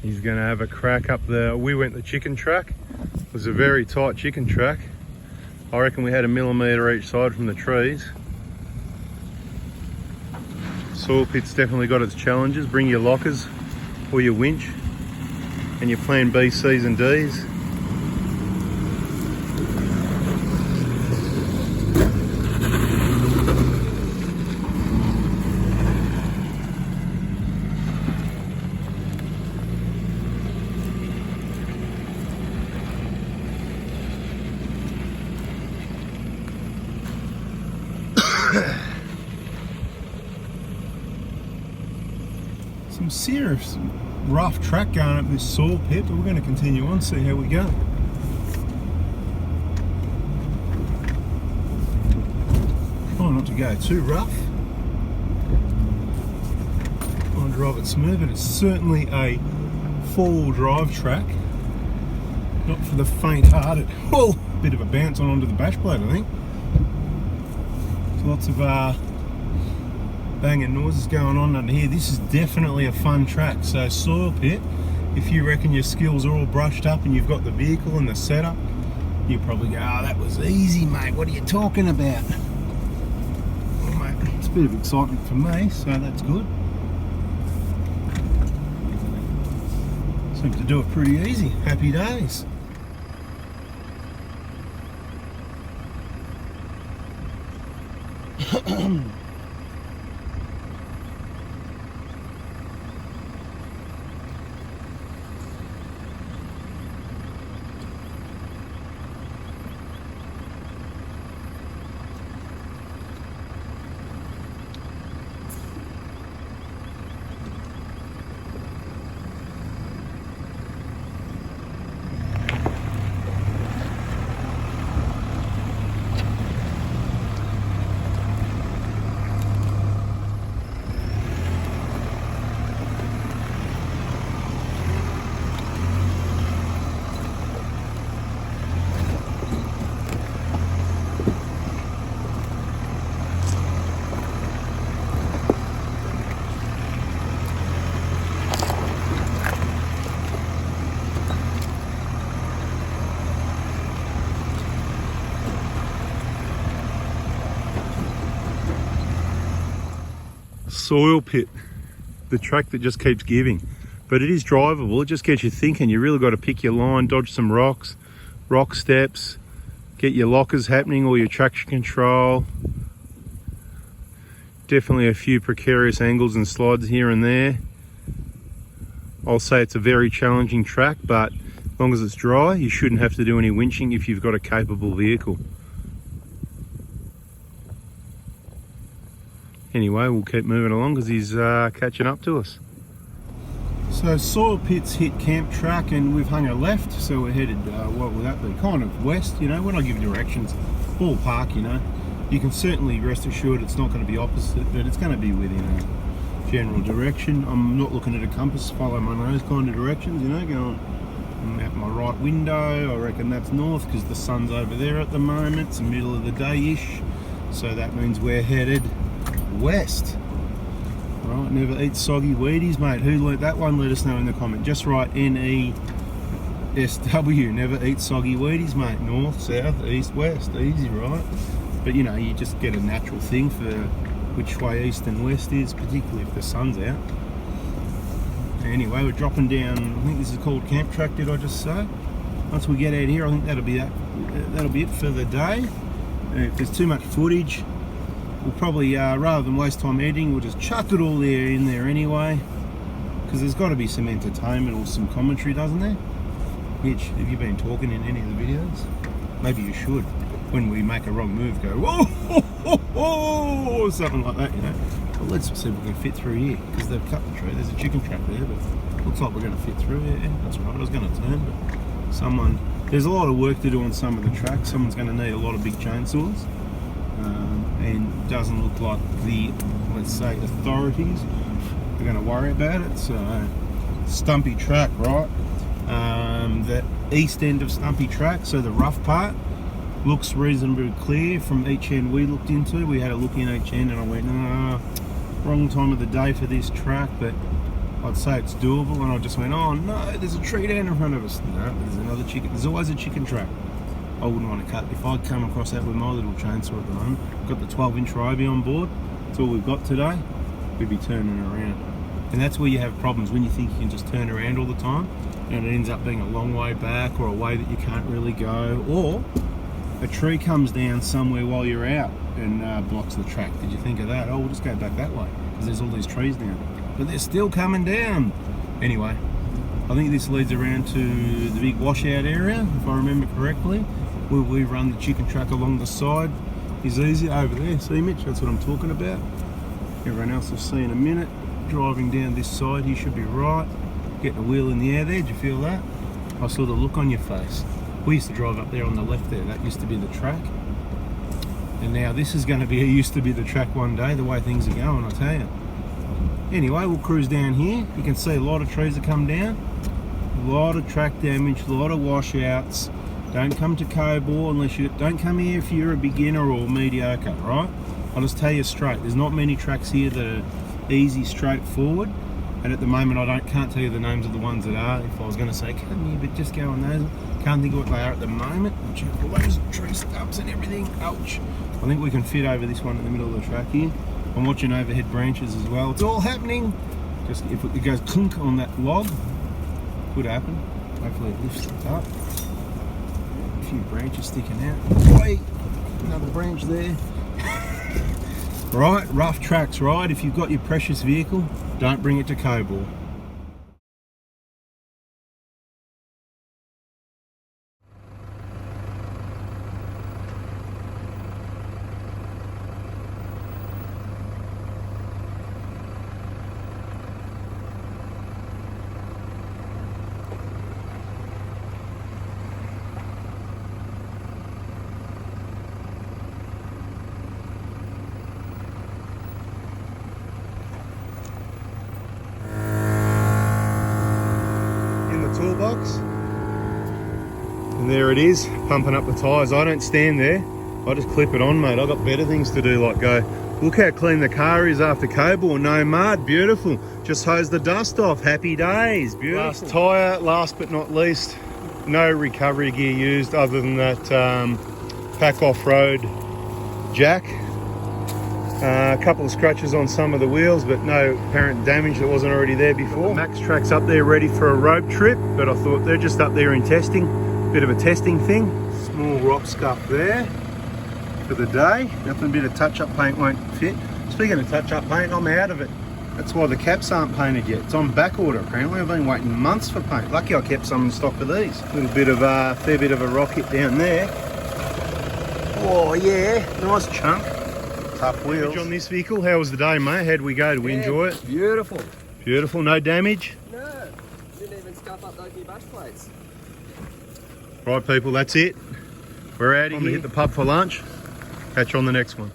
He's going to have a crack up the, we went the chicken track. It was a very tight chicken track. I reckon we had 1 millimetre each side from the trees. Soil pit's definitely got its challenges. Bring your lockers or your winch and your plan B, C's and D's. Some serious rough track going up this soil pit, but we're going to continue on, see how we go. Try not to go too rough. I'll drive it smooth, but it's certainly a four-wheel drive track. Not for the faint-hearted. Whoa! Bit of a bounce onto the bash plate, I think. So lots of banging noises going on under here. This is definitely a fun track. So soil pit, if you reckon your skills are all brushed up and you've got the vehicle and the setup, you probably go, oh, that was easy, mate, what are you talking about? Well, mate, it's a bit of excitement for me, so that's good. Seem to do it pretty easy. Happy days. Soil pit, the track that just keeps giving, but it is drivable. It just gets you thinking. You really got to pick your line, dodge some rocks, rock steps, get your lockers happening or your traction control. Definitely a few precarious angles and slides here and there. I'll say it's a very challenging track, but as long as it's dry, you shouldn't have to do any winching if you've got a capable vehicle. Anyway, we'll keep moving along because he's catching up to us. So soil pits hit camp track and we've hung a left, so we're headed, what will that be, kind of west, you know. When I give directions, ballpark, you know, you can certainly rest assured it's not going to be opposite, but it's going to be within a general direction. I'm not looking at a compass, follow my nose kind of directions, you know, going at my right window. I reckon that's north because the sun's over there at the moment. It's the middle of the day-ish, so that means we're headed west. Right, never eat soggy Wheaties, mate. Who learnt that one? Let us know in the comment. Just write NESW. Never eat soggy Wheaties, mate. North, south, east, west. Easy, right? But you know, you just get a natural thing for which way east and west is, particularly if the sun's out. Anyway, we're dropping down. I think this is called camp track. Did I just say? Once we get out here, I think that'll be it for the day. If there's too much footage, we'll probably, rather than waste time editing, we'll just chuck it all in there anyway, because there's got to be some entertainment or some commentary, doesn't there? Mitch, have you been talking in any of the videos? Maybe you should. When we make a wrong move, go, whoa, ho, ho, ho, or something like that, you know. Well, let's see if we can fit through here, because they've cut the tree. There's a chicken trap there, but looks like we're going to fit through here. Yeah, that's right, I was going to turn, but there's a lot of work to do on some of the tracks. Someone's going to need a lot of big chainsaws. And doesn't look like the, let's say, authorities are going to worry about it. So Stumpy track, right? The east end of Stumpy track, so the rough part, looks reasonably clear from each end we looked into. We had a look in each end and I went, wrong time of the day for this track, but I'd say it's doable, and I just went, oh no, there's a tree down in front of us. No, there's another chicken. There's always a chicken track. I wouldn't want to cut. If I come across that with my little chainsaw at the moment, got the 12-inch Ryobi on board. That's all we've got today. We'd be turning around, and that's where you have problems when you think you can just turn around all the time, and it ends up being a long way back or a way that you can't really go, or a tree comes down somewhere while you're out and blocks the track. Did you think of that? Oh, we'll just go back that way because there's all these trees down, but they're still coming down. Anyway, I think this leads around to the big washout area, if I remember correctly, where we run the chicken track along the side. Is easy over there. See, Mitch? That's what I'm talking about. Everyone else will see in a minute. Driving down this side here should be right. Getting a wheel in the air there. Did you feel that? I saw the look on your face. We used to drive up there on the left there. That used to be the track. And now this is going to be, used to be the track one day, the way things are going, I tell you. Anyway, we'll cruise down here. You can see a lot of trees that come down. A lot of track damage, a lot of washouts. Don't come to Cobaw unless you, don't come here if you're a beginner or mediocre, right? I'll just tell you straight, there's not many tracks here that are easy, straightforward. And at the moment, can't tell you the names of the ones that are. If I was going to say, come here, but just go on those. Can't think of what they are at the moment. Check all those tree stumps and everything. Ouch. I think we can fit over this one in the middle of the track here. I'm watching overhead branches as well. It's all happening. Just if it goes clunk on that log, could happen. Hopefully it lifts it up. A few branches sticking out. Wait, another branch there. Right, rough tracks, right? If you've got your precious vehicle, don't bring it to Cobaw. Toolbox, and there it is, pumping up the tyres. I don't stand there, I just clip it on, mate. I've got better things to do, like go, look how clean the car is after Cobaw, no mud, beautiful. Just hose the dust off, happy days, beautiful. Last tyre, last but not least, no recovery gear used other than that pack off-road jack. A couple of scratches on some of the wheels, but no apparent damage that wasn't already there before. The Max Track's up there ready for a road trip, but I thought they're just up there in testing, bit of a testing thing. Small rock scuff there for the day. Nothing, bit of touch-up paint won't fit. Speaking of touch-up paint, I'm out of it. That's why the caps aren't painted yet. It's on back order apparently. I've been waiting months for paint. Lucky I kept some in stock for these. Little bit of a fair bit of a rocket down there. Oh yeah, nice chunk. Tough wheels. On this vehicle, how was the day, mate? How'd we go? Did we enjoy it? Beautiful. Beautiful, no damage? No, didn't even scuff up those new bash plates. Right people, that's it. We're out of here. Hit the pub for lunch. Catch you on the next one.